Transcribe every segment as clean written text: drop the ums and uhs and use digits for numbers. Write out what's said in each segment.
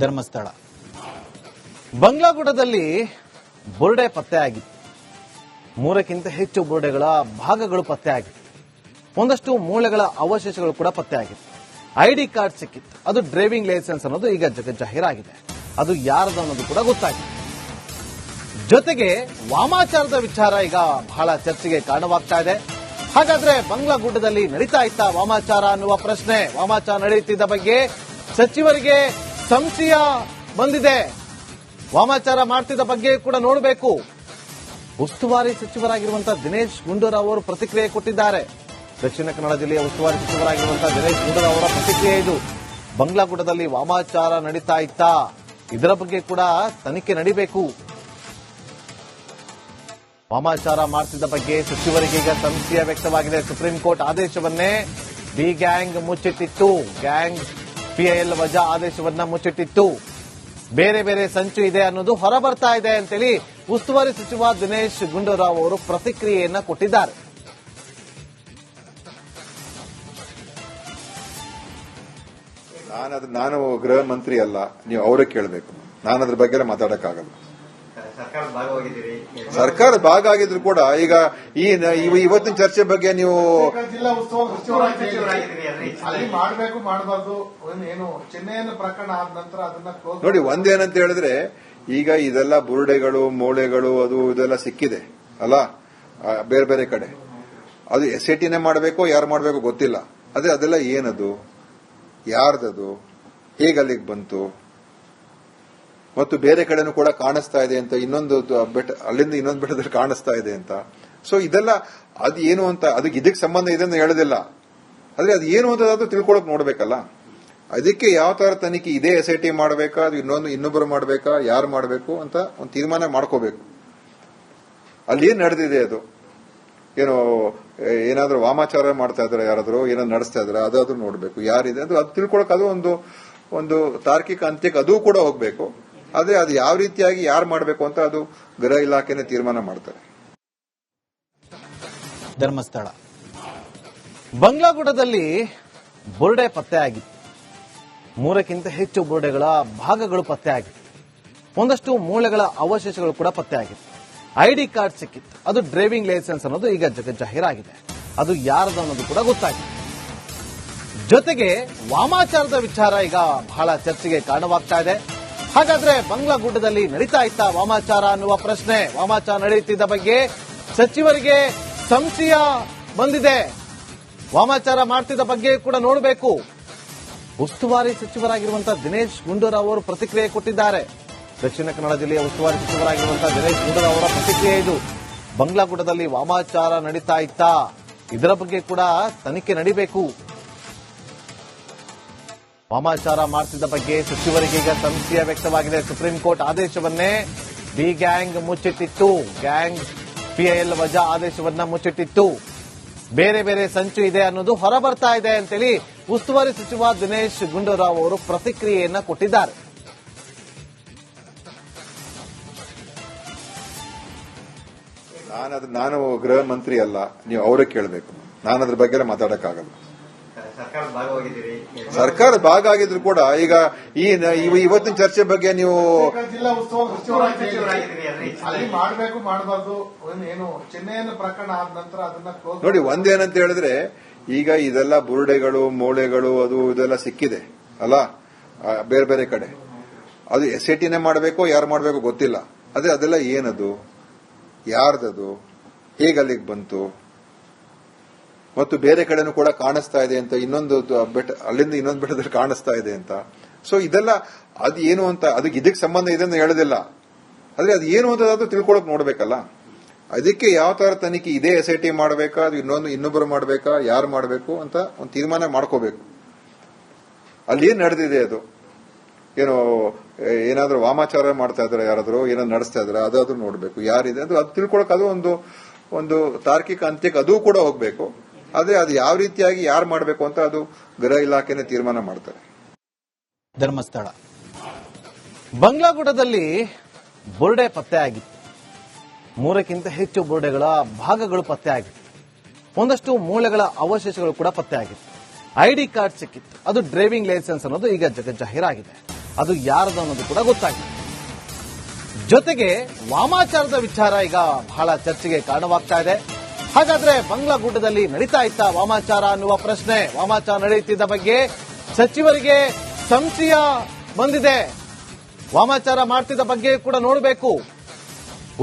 ಧರ್ಮಸ್ಥಳ ಬಂಗ್ಲಾಗುಡದಲ್ಲಿ ಬುರುಡೆ ಪತ್ತೆಯಾಗಿತ್ತು. 3ಕ್ಕಿಂತ ಹೆಚ್ಚು ಬುರುಡೆಗಳ ಭಾಗಗಳು ಪತ್ತೆಯಾಗಿತ್ತು. ಒಂದಷ್ಟು ಮೂಳೆಗಳ ಅವಶೇಷಗಳು ಕೂಡ ಪತ್ತೆಯಾಗಿತ್ತು. ಐಡಿ ಕಾರ್ಡ್ ಸಿಕ್ಕಿತ್ತು. ಅದು ಡ್ರೈವಿಂಗ್ ಲೈಸೆನ್ಸ್ ಅನ್ನೋದು ಈಗ ಜಗಜ್ಜಾಹೀರಾಗಿದೆ. ಅದು ಯಾರದು ಅನ್ನೋದು ಕೂಡ ಗೊತ್ತಾಗಿದೆ. ಜೊತೆಗೆ ವಾಮಾಚಾರದ ವಿಚಾರ ಈಗ ಬಹಳ ಚರ್ಚೆಗೆ ಕಾರಣವಾಗ್ತಾ ಇದೆ. ಹಾಗಾದ್ರೆ ಬಂಗ್ಲಾಗುಡ್ಡದಲ್ಲಿ ನಡೀತಾ ಇತ್ತ ವಾಮಾಚಾರ ಅನ್ನುವ ಪ್ರಶ್ನೆ. ವಾಮಾಚಾರ ನಡೆಯುತ್ತಿದ್ದ ಬಗ್ಗೆ ಸಚಿವರಿಗೆ ಸಂಶಯ ಬಂದಿದೆ. ವಾಮಾಚಾರ ಮಾಡ್ತಿದ್ದ ಬಗ್ಗೆ ಕೂಡ ನೋಡಬೇಕು. ಉಸ್ತುವಾರಿ ಸಚಿವರಾಗಿರುವಂತಹ ದಿನೇಶ್ ಗುಂಡೂರಾವ್ ಅವರು ಪ್ರತಿಕ್ರಿಯೆ ಕೊಟ್ಟಿದ್ದಾರೆ. ದಕ್ಷಿಣ ಕನ್ನಡ ಜಿಲ್ಲೆಯ ಉಸ್ತುವಾರಿ ಸಚಿವರಾಗಿರುವಂತಹ ದಿನೇಶ್ ಗುಂಡೂರಾವ್ ಅವರ ಪ್ರತಿಕ್ರಿಯೆ ಇದು. ಬಂಗ್ಲಾಗುಡ್ಡದಲ್ಲಿ ವಾಮಾಚಾರ ನಡೀತಾ ಇತ್ತ, ಇದರ ಬಗ್ಗೆ ಕೂಡ ತನಿಖೆ ನಡೀಬೇಕು. ವಾಮಾಚಾರ ಮಾಡ್ತಿದ್ದ ಬಗ್ಗೆ ಸಚಿವರಿಗೆ ಈಗ ಸಂಶಯ ವ್ಯಕ್ತವಾಗಿದೆ. ಸುಪ್ರೀಂ ಕೋರ್ಟ್ ಆದೇಶವನ್ನೇ ಬಿ ಗ್ಯಾಂಗ್ ಮುಚ್ಚಿಟ್ಟಿತ್ತು. ಗ್ಯಾಂಗ್ ಪಿಐಎಲ್ ವಜಾ ಆದೇಶವನ್ನ ಮುಚ್ಚಿಟ್ಟಿತ್ತು. ಬೇರೆ ಬೇರೆ ಸಂಚು ಇದೆ ಅನ್ನೋದು ಹೊರಬರ್ತಾ ಇದೆ ಅಂತೇಳಿ ಉಸ್ತುವಾರಿ ಸಚಿವ ದಿನೇಶ್ ಗುಂಡೂರಾವ್ ಅವರು ಪ್ರತಿಕ್ರಿಯೆಯನ್ನ ಕೊಟ್ಟಿದ್ದಾರೆ. ನಾನು ಗೃಹ ಮಂತ್ರಿ ಅಲ್ಲ, ನೀವು ಅವರೇ ಕೇಳಬೇಕು. ನಾನು ಅದ್ರ ಬಗ್ಗೆ ಮಾತಾಡಕ್ಕಾಗಲ್ಲ. ಸರ್ಕಾರದ ಭಾಗ ಆಗಿದ್ರು ಕೂಡ ಈಗ ಇವತ್ತಿನ ಚರ್ಚೆ ಬಗ್ಗೆ ನೀವು ಜಿಲ್ಲಾ ಉಸ್ತುವಾರಿ ಸಚಿವರಾಗಿದ್ದೀರಿ, ಮಾಡಬೇಕು ಮಾಡಬಾರ್ದು ಏನು ಚೆನ್ನೈನ ಪ್ರಕರಣ ಆದ ನಂತರ ಅದನ್ನ ನೋಡಿ. ಒಂದೇನಂತ ಹೇಳಿದ್ರೆ, ಈಗ ಇದೆಲ್ಲ ಬುರುಡೆಗಳು ಮೂಳೆಗಳು ಅದು ಇದೆಲ್ಲ ಸಿಕ್ಕಿದೆ ಅಲ್ಲ ಬೇರೆ ಬೇರೆ ಕಡೆ. ಅದು SITನೇ ಮಾಡಬೇಕು, ಯಾರು ಮಾಡಬೇಕು ಗೊತ್ತಿಲ್ಲ. ಅದೆಲ್ಲ ಏನದು, ಯಾರ್ದದು, ಹೇಗೆ ಅಲ್ಲಿಗೆ ಬಂತು, ಮತ್ತು ಬೇರೆ ಕಡೆನೂ ಕೂಡ ಕಾಣಿಸ್ತಾ ಇದೆ ಅಂತ, ಇನ್ನೊಂದು ಬೆಟ್ಟ ಅಲ್ಲಿಂದ ಇನ್ನೊಂದು ಬೆಟ್ಟದಲ್ಲಿ ಕಾಣಿಸ್ತಾ ಇದೆ ಅಂತ. ಸೊ ಇದೆಲ್ಲ ಅದು ಏನು ಅಂತ, ಅದಕ್ಕೆ ಇದಕ್ಕೆ ಸಂಬಂಧ ಇದೆ ಅಂತ ಹೇಳೋದಿಲ್ಲ. ಆದ್ರೆ ಅದು ಏನು ಅಂತ ಅದು ತಿಳ್ಕೊಳಕ್ ನೋಡ್ಬೇಕಲ್ಲ. ಅದಕ್ಕೆ ಯಾವ ತರ ತನಿಖೆ ಇದೆ, SIT ಮಾಡಬೇಕಾ, ಅದು ಇನ್ನೊಬ್ಬರು ಮಾಡಬೇಕಾ, ಯಾರು ಮಾಡಬೇಕು ಅಂತ ಒಂದು ತೀರ್ಮಾನ ಮಾಡ್ಕೋಬೇಕು. ಅಲ್ಲಿ ಏನ್ ನಡೆದಿದೆ, ಅದು ಏನೋ ಏನಾದ್ರೂ ವಾಮಾಚಾರ ಮಾಡ್ತಾ ಇದಾರೆ, ಯಾರಾದ್ರೂ ಏನಾದ್ರು ನಡೆಸ್ತಾ ಇದಾರೆ, ಅದಾದ್ರೂ ನೋಡ್ಬೇಕು. ಯಾರಿದೆ ಅದು ತಿಳ್ಕೊಳಕ್ ಅದು ಒಂದು ತಾರ್ಕಿಕ ಅಂತ್ಯಕ್ಕೆ ಅದು ಕೂಡ ಹೋಗ್ಬೇಕು. ಆದ್ರೆ ಅದು ಯಾವ ರೀತಿಯಾಗಿ ಯಾರು ಮಾಡಬೇಕು ಅಂತ ಅದು ಗೃಹ ಇಲಾಖೆನೇ ತೀರ್ಮಾನ ಮಾಡ್ತಾರೆ. ಧರ್ಮಸ್ಥಳ ಬಂಗ್ಲಾಗುಡದಲ್ಲಿ ಬುರುಡೆ ಪತ್ತೆಯಾಗಿತ್ತು. 3ಕ್ಕಿಂತ ಹೆಚ್ಚು ಬುರುಡೆಗಳ ಭಾಗಗಳು ಪತ್ತೆಯಾಗಿತ್ತು. ಒಂದಷ್ಟು ಮೂಳೆಗಳ ಅವಶೇಷಗಳು ಕೂಡ ಪತ್ತೆಯಾಗಿತ್ತು. ಐಡಿ ಕಾರ್ಡ್ ಸಿಕ್ಕಿತ್ತು. ಅದು ಡ್ರೈವಿಂಗ್ ಲೈಸೆನ್ಸ್ ಅನ್ನೋದು ಈಗ ಜಗಜ್ಜಾಹೀರಾಗಿದೆ. ಅದು ಯಾರದು ಅನ್ನೋದು ಕೂಡ ಗೊತ್ತಾಗಿದೆ. ಜೊತೆಗೆ ವಾಮಾಚಾರದ ವಿಚಾರ ಈಗ ಬಹಳ ಚರ್ಚೆಗೆ ಕಾರಣವಾಗ್ತಾ ಇದೆ. ಹಾಗಾದ್ರೆ ಬಂಗ್ಲಾಗುಡ್ಡದಲ್ಲಿ ನಡೀತಾ ಇತ್ತ ವಾಮಾಚಾರ ಅನ್ನುವ ಪ್ರಶ್ನೆ. ವಾಮಾಚಾರ ನಡೆಯುತ್ತಿದ್ದ ಬಗ್ಗೆ ಸಚಿವರಿಗೆ ಸಂಶಯ ಬಂದಿದೆ. ವಾಮಾಚಾರ ಮಾಡ್ತಿದ್ದ ಬಗ್ಗೆ ಕೂಡ ನೋಡಬೇಕು. ಉಸ್ತುವಾರಿ ಸಚಿವರಾಗಿರುವಂತಹ ದಿನೇಶ್ ಗುಂಡೂರಾವ್ ಅವರು ಪ್ರತಿಕ್ರಿಯೆ ಕೊಟ್ಟಿದ್ದಾರೆ. ದಕ್ಷಿಣ ಕನ್ನಡ ಜಿಲ್ಲೆಯ ಉಸ್ತುವಾರಿ ಸಚಿವರಾಗಿರುವಂತಹ ದಿನೇಶ್ ಗುಂಡೂರಾವ್ ಅವರ ಪ್ರತಿಕ್ರಿಯೆ ಇದು. ಬಂಗ್ಲಾಗುಡ್ಡದಲ್ಲಿ ವಾಮಾಚಾರ ನಡೀತಾ ಇತ್ತ, ಇದರ ಬಗ್ಗೆ ಕೂಡ ತನಿಖೆ ನಡೀಬೇಕು. ವಾಮಾಚಾರ ಮಾಡ್ತಿದ್ದ ಬಗ್ಗೆ ಸಚಿವರಿಗೆ ಈಗ ಸಂಶಯ ವ್ಯಕ್ತವಾಗಿದೆ. ಸುಪ್ರೀಂ ಕೋರ್ಟ್ ಆದೇಶವನ್ನೇ ಬಿ ಗ್ಯಾಂಗ್ ಮುಚ್ಚಿಟ್ಟಿತ್ತು. ಗ್ಯಾಂಗ್ ಪಿಐಎಲ್ ವಜಾ ಆದೇಶವನ್ನ ಮುಚ್ಚಿಟ್ಟಿತ್ತು. ಬೇರೆ ಬೇರೆ ಸಂಚು ಇದೆ ಅನ್ನೋದು ಹೊರಬರ್ತಾ ಇದೆ ಅಂತೇಳಿ ಉಸ್ತುವಾರಿ ಸಚಿವ ದಿನೇಶ್ ಗುಂಡೂರಾವ್ ಅವರು ಪ್ರತಿಕ್ರಿಯೆಯನ್ನ ಕೊಟ್ಟಿದ್ದಾರೆ. ನಾನು ಗೃಹ ಮಂತ್ರಿ ಅಲ್ಲ, ನೀವು ಅವರೇ ಕೇಳಬೇಕು. ನಾನು ಅದ್ರ ಬಗ್ಗೆ ಮಾತಾಡಕ್ಕಾಗಲ್ಲ. ಸರ್ಕಾರದ ಭಾಗ ಆಗಿದ್ರು ಕೂಡ ಈಗ ಇವತ್ತಿನ ಚರ್ಚೆ ಬಗ್ಗೆ ನೀವು ಜಿಲ್ಲಾ ಉಸ್ತುವಾರಿ ಸಚಿವರಾಗಿದ್ದೀರಿ, ಮಾಡಬೇಕು ಮಾಡಬಾರ್ದು ಏನು ಚೆನ್ನೈನ ಪ್ರಕರಣ ಆದ ನಂತರ ಅದನ್ನ ನೋಡಿ. ಒಂದೇನಂತ ಹೇಳಿದ್ರೆ, ಈಗ ಇದೆಲ್ಲ ಬುರುಡೆಗಳು ಮೂಳೆಗಳು ಅದು ಇದೆಲ್ಲ ಸಿಕ್ಕಿದೆ ಅಲ್ಲ ಬೇರೆ ಬೇರೆ ಕಡೆ. ಅದು SITನೇ ಮಾಡಬೇಕು, ಯಾರು ಮಾಡಬೇಕು ಗೊತ್ತಿಲ್ಲ. ಅದೆಲ್ಲ ಏನದು, ಯಾರ್ದದು, ಹೇಗೆ ಅಲ್ಲಿಗೆ ಬಂತು, ಮತ್ತು ಬೇರೆ ಕಡೆನೂ ಕೂಡ ಕಾಣಿಸ್ತಾ ಇದೆ ಅಂತ, ಇನ್ನೊಂದು ಬೆಟ್ಟ ಅಲ್ಲಿಂದ ಇನ್ನೊಂದು ಬೆಟ್ಟದಲ್ಲಿ ಕಾಣಿಸ್ತಾ ಇದೆ ಅಂತ. ಸೊ ಇದೆಲ್ಲ ಅದು ಏನು ಅಂತ, ಅದಕ್ಕೆ ಇದಕ್ಕೆ ಸಂಬಂಧ ಇದೆ ಅಂತ ಹೇಳೋದಿಲ್ಲ. ಆದ್ರೆ ಅದು ಏನು ಅಂತ ಅದು ತಿಳ್ಕೊಳಕ್ ನೋಡ್ಬೇಕಲ್ಲ. ಅದಕ್ಕೆ ಯಾವ ತರ ತನಿಖೆ ಇದೆ, SIT ಮಾಡಬೇಕಾ, ಅದು ಇನ್ನೊಬ್ಬರು ಮಾಡಬೇಕಾ, ಯಾರು ಮಾಡಬೇಕು ಅಂತ ಒಂದು ತೀರ್ಮಾನ ಮಾಡ್ಕೋಬೇಕು. ಅಲ್ಲಿ ಏನ್ ನಡೆದಿದೆ, ಅದು ಏನೋ ಏನಾದ್ರೂ ವಾಮಾಚಾರ ಮಾಡ್ತಾ ಇದಾರೆ, ಯಾರಾದ್ರೂ ಏನಾದ್ರು ನಡೆಸ್ತಾ ಇದಾರೆ, ಅದಾದ್ರೂ ನೋಡ್ಬೇಕು. ಯಾರಿದೆ ಅದು ತಿಳ್ಕೊಳಕ್ ಅದು ಒಂದು ತಾರ್ಕಿಕ ಅಂತ್ಯಕ್ಕೆ ಅದು ಕೂಡ ಹೋಗ್ಬೇಕು. ಆದ್ರೆ ಅದು ಯಾವ ರೀತಿಯಾಗಿ ಯಾರು ಮಾಡಬೇಕು ಅಂತ ಅದು ಗೃಹ ಇಲಾಖೆನೇ ತೀರ್ಮಾನ ಮಾಡ್ತಾರೆ. ಧರ್ಮಸ್ಥಳ ಬಂಗ್ಲಾಗುಡದಲ್ಲಿ ಬುರುಡೆ ಪತ್ತೆಯಾಗಿತ್ತು. 3ಕ್ಕಿಂತ ಹೆಚ್ಚು ಬುರುಡೆಗಳ ಭಾಗಗಳು ಪತ್ತೆಯಾಗಿತ್ತು. ಒಂದಷ್ಟು ಮೂಳೆಗಳ ಅವಶೇಷಗಳು ಕೂಡ ಪತ್ತೆಯಾಗಿತ್ತು. ಐಡಿ ಕಾರ್ಡ್ ಸಿಕ್ಕಿತ್ತು. ಅದು ಡ್ರೈವಿಂಗ್ ಲೈಸೆನ್ಸ್ ಅನ್ನೋದು ಈಗ ಜಗಜ್ಜಾಹೀರಾಗಿದೆ. ಅದು ಯಾರದು ಅನ್ನೋದು ಕೂಡ ಗೊತ್ತಾಗಿದೆ. ಜೊತೆಗೆ ವಾಮಾಚಾರದ ವಿಚಾರ ಈಗ ಬಹಳ ಚರ್ಚೆಗೆ ಕಾರಣವಾಗ್ತಾ ಇದೆ. ಹಾಗಾದ್ರೆ ಬಂಗ್ಲಾಗುಡ್ಡದಲ್ಲಿ ನಡೀತಾ ಇತ್ತ ವಾಮಾಚಾರ ಅನ್ನುವ ಪ್ರಶ್ನೆ, ವಾಮಾಚಾರ ನಡೆಯುತ್ತಿದ್ದ ಬಗ್ಗೆ ಸಚಿವರಿಗೆ ಸಂಶಯ ಬಂದಿದೆ. ವಾಮಾಚಾರ ಮಾಡ್ತಿದ್ದ ಬಗ್ಗೆ ಕೂಡ ನೋಡಬೇಕು.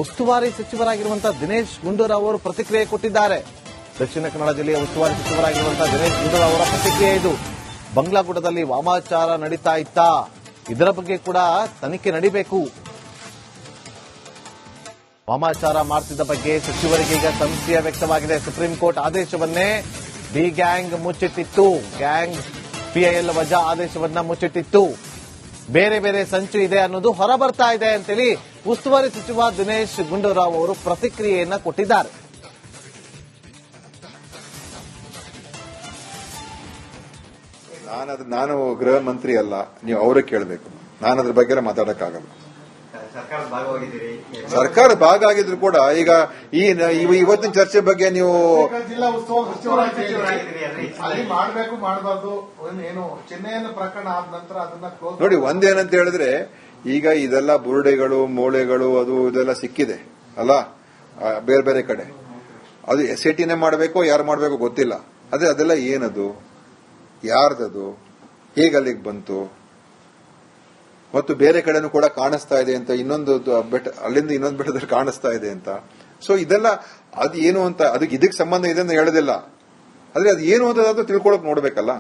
ಉಸ್ತುವಾರಿ ಸಚಿವರಾಗಿರುವಂತಹ ದಿನೇಶ್ ಗುಂಡೂರಾವ್ ಅವರು ಪ್ರತಿಕ್ರಿಯೆ ಕೊಟ್ಟಿದ್ದಾರೆ. ದಕ್ಷಿಣ ಕನ್ನಡ ಜಿಲ್ಲೆಯ ಉಸ್ತುವಾರಿ ಸಚಿವರಾಗಿರುವಂತಹ ದಿನೇಶ್ ಗುಂಡೂರಾವ್ ಅವರ ಪ್ರತಿಕ್ರಿಯೆ ಇದು. ಬಂಗ್ಲಾಗುಡ್ಡದಲ್ಲಿ ವಾಮಾಚಾರ ನಡೀತಾ ಇತ್ತ, ಇದರ ಬಗ್ಗೆ ಕೂಡ ತನಿಖೆ ನಡೀಬೇಕು. ವಾಮಾಚಾರ ಮಾಡ್ತಿದ್ದ ಬಗ್ಗೆ ಸಚಿವರಿಗೆ ಈಗ ಸಂಶಯ ವ್ಯಕ್ತವಾಗಿದೆ. ಸುಪ್ರೀಂ ಕೋರ್ಟ್ ಆದೇಶವನ್ನೇ ಬಿ ಗ್ಯಾಂಗ್ ಮುಚ್ಚಿಟ್ಟಿತ್ತು. ಗ್ಯಾಂಗ್ ಪಿಐಎಲ್ ವಜಾ ಆದೇಶವನ್ನ ಮುಚ್ಚಿಟ್ಟಿತ್ತು. ಬೇರೆ ಬೇರೆ ಸಂಚು ಇದೆ ಅನ್ನೋದು ಹೊರಬರ್ತಾ ಇದೆ ಅಂತೇಳಿ ಉಸ್ತುವಾರಿ ಸಚಿವ ದಿನೇಶ್ ಗುಂಡೂರಾವ್ ಅವರು ಪ್ರತಿಕ್ರಿಯೆಯನ್ನ ಕೊಟ್ಟಿದ್ದಾರೆ. ನಾನು ಗೃಹ ಮಂತ್ರಿ ಅಲ್ಲ, ನೀವು ಅವರೇ ಕೇಳಬೇಕು. ನಾನು ಅದ್ರ ಬಗ್ಗೆ ಮಾತಾಡಕ್ಕಾಗಲ್ಲ. ಸರ್ಕಾರ ಭಾಗ ಆಗಿದ್ರು ಕೂಡ ಈಗ ಇವತ್ತಿನ ಚರ್ಚೆ ಬಗ್ಗೆ ನೀವು ಜಿಲ್ಲಾ ಉಸ್ತುವಾರಿ ಸಚಿವರಾಗಿದ್ದೀರಿ, ಅಲ್ಲಿ ಮಾಡಬೇಕು ಮಾಡಬಾರ್ದು ಏನು ಚೆನ್ನೈನ ಪ್ರಕರಣ ಆದ ನಂತರ ಅದನ್ನ ಕ್ಲೋಸ್ ನೋಡಿ. ಒಂದೇನಂತ ಹೇಳಿದ್ರೆ ಈಗ ಇದೆಲ್ಲ ಬುರುಡೆಗಳು ಮೂಳೆಗಳು ಅದು ಇದೆಲ್ಲ ಸಿಕ್ಕಿದೆ ಅಲ್ಲ, ಬೇರೆ ಬೇರೆ ಕಡೆ. ಅದು SITನೇ ಮಾಡಬೇಕು, ಯಾರು ಮಾಡಬೇಕು ಗೊತ್ತಿಲ್ಲ. ಅದೆಲ್ಲ ಏನದು, ಯಾರ್ದದು, ಹೇಗೆ ಅಲ್ಲಿಗೆ ಬಂತು, ಮತ್ತು ಬೇರೆ ಕಡೆನೂ ಕೂಡ ಕಾಣಿಸ್ತಾ ಇದೆ ಅಂತ, ಇನ್ನೊಂದು ಬೆಟ್ಟ ಅಲ್ಲಿಂದ ಇನ್ನೊಂದು ಬೆಟ್ಟದಲ್ಲಿ ಕಾಣಿಸ್ತಾ ಇದೆ ಅಂತ. ಸೊ ಇದೆಲ್ಲ ಅದು ಏನು ಅಂತ, ಅದಕ್ಕೆ ಇದಕ್ಕೆ ಸಂಬಂಧ ಇದೆ ಅಂತ ಹೇಳೋದಿಲ್ಲ. ಆದ್ರೆ ಅದು ಏನು ಅಂತ ಅದು ತಿಳ್ಕೊಳಕ್ ನೋಡ್ಬೇಕಲ್ಲ.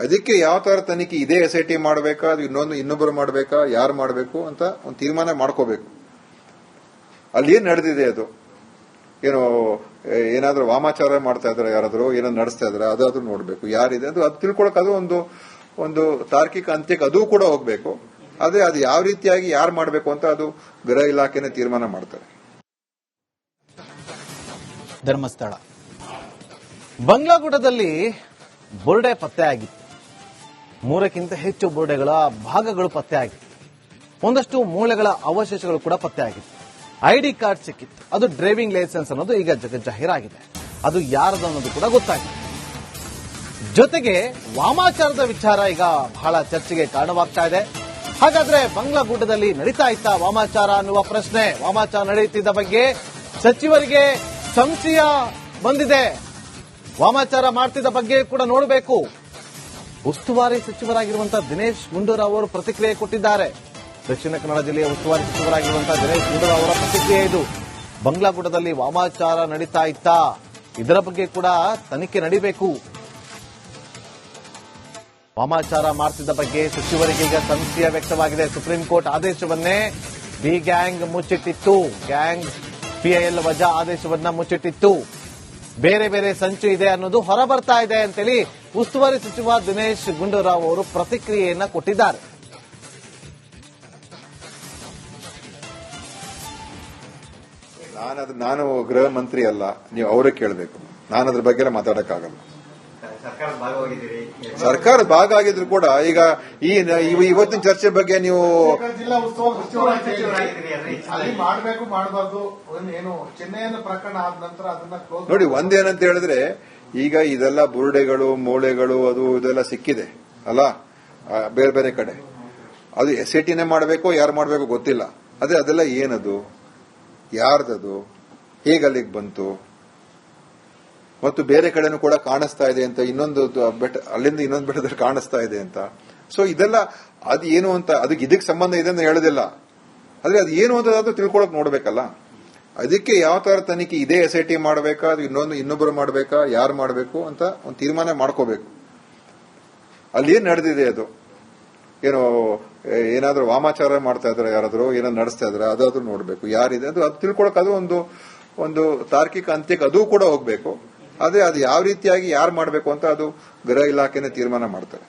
ಅದಕ್ಕೆ ಯಾವ ತರ ತನಿಖೆ, ಇದೇ SIT ಮಾಡಬೇಕಾ, ಅದು ಇನ್ನೊಬ್ಬರು ಮಾಡಬೇಕಾ, ಯಾರು ಮಾಡಬೇಕು ಅಂತ ಒಂದು ತೀರ್ಮಾನ ಮಾಡ್ಕೋಬೇಕು. ಅಲ್ಲಿ ಏನ್ ನಡೆದಿದೆ, ಅದು ಏನೋ ಏನಾದ್ರೂ ವಾಮಾಚಾರ ಮಾಡ್ತಾ ಇದಾರೆ, ಯಾರಾದ್ರೂ ಏನೋ ನಡೆಸ್ತಾ ಇದಾರೆ, ಅದಾದ್ರೂ ನೋಡ್ಬೇಕು. ಯಾರಿದೆ ಅದು ತಿಳ್ಕೊಳಕ್ ಅದು ಒಂದು ತಾರ್ಕಿಕ ಅಂತ್ಯಕ್ಕೆ ಅದು ಕೂಡ ಹೋಗ್ಬೇಕು. ಅದೇ ಅದು ಯಾವ ರೀತಿಯಾಗಿ ಯಾರು ಮಾಡಬೇಕು ಅಂತ ಅದು ಗೃಹ ಇಲಾಖೆನೇ ತೀರ್ಮಾನ ಮಾಡ್ತಾರೆ. ಧರ್ಮಸ್ಥಳ ಬಂಗ್ಲಾಗುಡ್ಡದಲ್ಲಿ ಬುರುಡೆ ಪತ್ತೆ ಆಗಿತ್ತು. 3ಕ್ಕಿಂತ ಹೆಚ್ಚು ಬುರುಡೆಗಳ ಭಾಗಗಳು ಪತ್ತೆ ಆಗಿತ್ತು. ಒಂದಷ್ಟು ಮೂಳೆಗಳ ಅವಶೇಷಗಳು ಕೂಡ ಪತ್ತೆ ಆಗಿತ್ತು. ID ಕಾರ್ಡ್ ಸಿಕ್ಕಿತ್ತು. ಅದು ಡ್ರೈವಿಂಗ್ ಲೈಸೆನ್ಸ್ ಅನ್ನೋದು ಈಗ ಜಗಜ್ಜಾಹೀರಾಗಿದೆ. ಅದು ಯಾರದು ಅನ್ನೋದು ಕೂಡ ಗೊತ್ತಾಗಿದೆ. ಜೊತೆಗೆ ವಾಮಾಚಾರದ ವಿಚಾರ ಈಗ ಬಹಳ ಚರ್ಚೆಗೆ ಕಾರಣವಾಗ್ತಾ ಇದೆ. ಹಾಗಾದ್ರೆ ಬಂಗ್ಲಾಗುಡ್ಡದಲ್ಲಿ ನಡೀತಾ ಇತ್ತ ವಾಮಾಚಾರ ಅನ್ನುವ ಪ್ರಶ್ನೆ, ವಾಮಾಚಾರ ನಡೆಯುತ್ತಿದ್ದ ಬಗ್ಗೆ ಸಚಿವರಿಗೆ ಸಂಶಯ ಬಂದಿದೆ. ವಾಮಾಚಾರ ಮಾಡ್ತಿದ್ದ ಬಗ್ಗೆ ಕೂಡ ನೋಡಬೇಕು. ಉಸ್ತುವಾರಿ ಸಚಿವರಾಗಿರುವಂತಹ ದಿನೇಶ್ ಗುಂಡೂರಾವ್ ಅವರು ಪ್ರತಿಕ್ರಿಯೆ ಕೊಟ್ಟಿದ್ದಾರೆ. ದಕ್ಷಿಣ ಕನ್ನಡ ಜಿಲ್ಲೆಯ ಉಸ್ತುವಾರಿ ಸಚಿವರಾಗಿರುವಂತಹ ದಿನೇಶ್ ಗುಂಡೂರಾವ್ ಅವರ ಪ್ರತಿಕ್ರಿಯೆ ಇದು. ಬಂಗ್ಲಾಗುಡ್ಡದಲ್ಲಿ ವಾಮಾಚಾರ ನಡೀತಾ ಇತ್ತ, ಇದರ ಬಗ್ಗೆ ಕೂಡ ತನಿಖೆ ನಡೀಬೇಕು. ವಾಮಾಚಾರ ಮಾಡ್ತಿದ್ದ ಬಗ್ಗೆ ಸಚಿವರಿಗೆ ಈಗ ಸಂಶಯ ವ್ಯಕ್ತವಾಗಿದೆ. ಸುಪ್ರೀಂ ಕೋರ್ಟ್ ಆದೇಶವನ್ನೇ ಬಿ ಗ್ಯಾಂಗ್ ಮುಚ್ಚಿಟ್ಟಿತ್ತು. ಗ್ಯಾಂಗ್ ಪಿಐಎಲ್ ವಜಾ ಆದೇಶವನ್ನ ಮುಚ್ಚಿಟ್ಟಿತ್ತು. ಬೇರೆ ಬೇರೆ ಸಂಚು ಇದೆ ಅನ್ನೋದು ಹೊರಬರ್ತಾ ಇದೆ ಅಂತೇಳಿ ಉಸ್ತುವಾರಿ ಸಚಿವ ದಿನೇಶ್ ಗುಂಡೂರಾವ್ ಅವರು ಪ್ರತಿಕ್ರಿಯೆಯನ್ನ ಕೊಟ್ಟಿದ್ದಾರೆ. ನಾನು ಗೃಹ ಮಂತ್ರಿ ಅಲ್ಲ, ನೀವು ಅವರೇ ಕೇಳಬೇಕು. ನಾನು ಅದ್ರ ಬಗ್ಗೆ ಮಾತಾಡಕ್ಕಾಗಲ್ಲ. ಸರ್ಕಾರ ಭಾಗ ಆಗಿದ್ರು ಕೂಡ ಈಗ ಇವತ್ತಿನ ಚರ್ಚೆ ಬಗ್ಗೆ ನೀವು ಜಿಲ್ಲಾ ಉಸ್ತುವಾರಿ ಸಚಿವರಾಗಿದ್ದೀರಿ, ಅಲ್ಲಿ ಮಾಡಬೇಕು ಮಾಡಬಾರ್ದು ಏನು ಚೆನ್ನೈನ ಪ್ರಕರಣ ಆದ ನಂತರ ಅದನ್ನ ಕ್ಲೋಸ್ ನೋಡಿ. ಒಂದೇನಂತ ಹೇಳಿದ್ರೆ ಈಗ ಇದೆಲ್ಲ ಬುರುಡೆಗಳು ಮೂಳೆಗಳು ಅದು ಇದೆಲ್ಲ ಸಿಕ್ಕಿದೆ ಅಲ್ಲ, ಬೇರೆ ಬೇರೆ ಕಡೆ. ಅದು SITನೇ ಮಾಡಬೇಕು, ಯಾರು ಮಾಡಬೇಕು ಗೊತ್ತಿಲ್ಲ. ಅದೆಲ್ಲ ಏನದು, ಯಾರ್ದದು, ಹೇಗೆ ಅಲ್ಲಿಗೆ ಬಂತು, ಮತ್ತು ಬೇರೆ ಕಡೆನೂ ಕೂಡ ಕಾಣಿಸ್ತಾ ಇದೆ ಅಂತ, ಇನ್ನೊಂದು ಬೆಟ್ಟ ಅಲ್ಲಿಂದ ಇನ್ನೊಂದು ಬೆಟ್ಟದಲ್ಲಿ ಕಾಣಿಸ್ತಾ ಇದೆ ಅಂತ. ಸೊ ಇದೆಲ್ಲ ಅದು ಏನು ಅಂತ, ಅದಕ್ಕೆ ಇದಕ್ಕೆ ಸಂಬಂಧ ಇದೆ ಅಂತ ಹೇಳೋದಿಲ್ಲ. ಆದ್ರೆ ಅದು ಏನು ಅಂತ ಅದು ತಿಳ್ಕೊಳಕ್ ನೋಡ್ಬೇಕಲ್ಲ. ಅದಕ್ಕೆ ಯಾವ ತರ ತನಿಖೆ, ಇದೇ SIT ಮಾಡಬೇಕಾ, ಅದು ಇನ್ನೊಬ್ಬರು ಮಾಡಬೇಕಾ, ಯಾರು ಮಾಡಬೇಕು ಅಂತ ಒಂದು ತೀರ್ಮಾನ ಮಾಡ್ಕೋಬೇಕು. ಅಲ್ಲಿ ಏನ್ ನಡೆದಿದೆ, ಅದು ಏನೋ ಏನಾದ್ರೂ ವಾಮಾಚಾರ ಮಾಡ್ತಾ ಇದಾರೆ, ಯಾರಾದ್ರೂ ಏನೋ ನಡೆಸ್ತಾ ಇದಾರೆ, ಅದಾದ್ರೂ ನೋಡ್ಬೇಕು. ಯಾರಿದೆ ಅದು ತಿಳ್ಕೊಳಕ್ ಅದು ಒಂದು ತಾರ್ಕಿಕ ಅಂತ್ಯಕ್ಕೆ ಅದು ಕೂಡ ಹೋಗ್ಬೇಕು. ಅದೇ ಅದು ಯಾವ ರೀತಿಯಾಗಿ ಯಾರು ಮಾಡಬೇಕು ಅಂತ ಅದು ಗೃಹ ಇಲಾಖೆನೇ ತೀರ್ಮಾನ ಮಾಡ್ತಾರೆ.